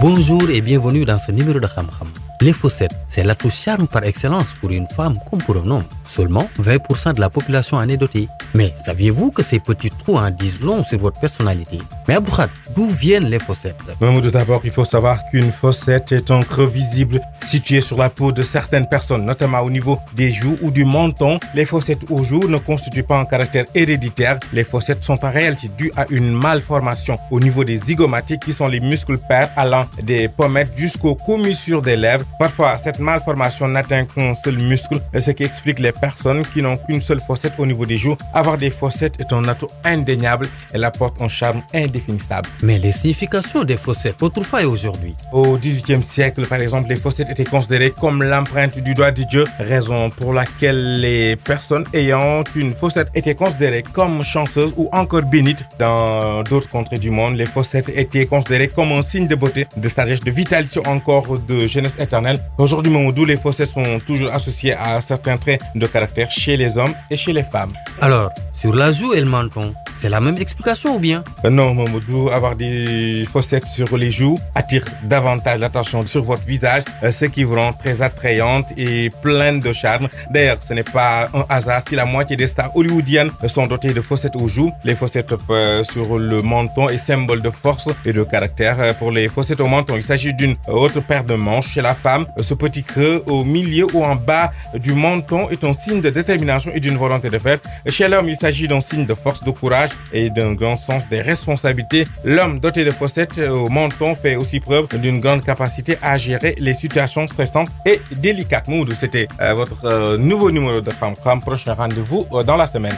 Bonjour et bienvenue dans ce numéro de Kham Kham. Les fossettes, c'est l'atout charme par excellence pour une femme comme pour un homme. Seulement 20% de la population en est dotée. Mais saviez-vous que ces petits trous en disent long sur votre personnalité? Mais Abdoukhat, d'où viennent les fossettes? Mamoudou, d'abord, il faut savoir qu'une fossette est un creux visible situé sur la peau de certaines personnes, notamment au niveau des joues ou du menton. Les fossettes aux joues ne constituent pas un caractère héréditaire. Les fossettes sont en réalité dues à une malformation au niveau des zygomatiques qui sont les muscles pairs allant des pommettes jusqu'aux commissures des lèvres. Parfois, cette malformation n'atteint qu'un seul muscle, ce qui explique les personnes qui n'ont qu'une seule fossette au niveau des joues. Avoir des fossettes est un atout indéniable. Elle apporte un charme indéfinissable. Mais les significations des fossettes autrefois et aujourd'hui? Au XVIIIe siècle, par exemple, les fossettes étaient considérées comme l'empreinte du doigt de Dieu, raison pour laquelle les personnes ayant une fossette étaient considérées comme chanceuses ou encore bénites. Dans d'autres contrées du monde, les fossettes étaient considérées comme un signe de beauté, de sagesse, de vitalité, encore de jeunesse éternelle. Aujourd'hui, Mamoudou, les fossettes sont toujours associées à certains traits de caractère chez les hommes et chez les femmes. Alors, sur la joue et le menton, c'est la même explication ou bien? Non, Mamoudou, avoir des fossettes sur les joues attire davantage l'attention sur votre visage, ce qui vous rend très attrayante et pleine de charme. D'ailleurs, ce n'est pas un hasard si la moitié des stars hollywoodiennes sont dotées de fossettes aux joues. Les fossettes sur le menton est symbole de force et de caractère. Pour les fossettes au menton, il s'agit d'une haute paire de manches. Chez la femme, ce petit creux au milieu ou en bas du menton est un signe de détermination et d'une volonté de faire. Chez l'homme, il s'agit d'un signe de force, de courage et d'un grand sens des responsabilités. L'homme doté de fossettes au menton fait aussi preuve d'une grande capacité à gérer les situations stressantes et délicates. Moudou, c'était votre nouveau numéro de Kham Kham. Prochain rendez-vous dans la semaine.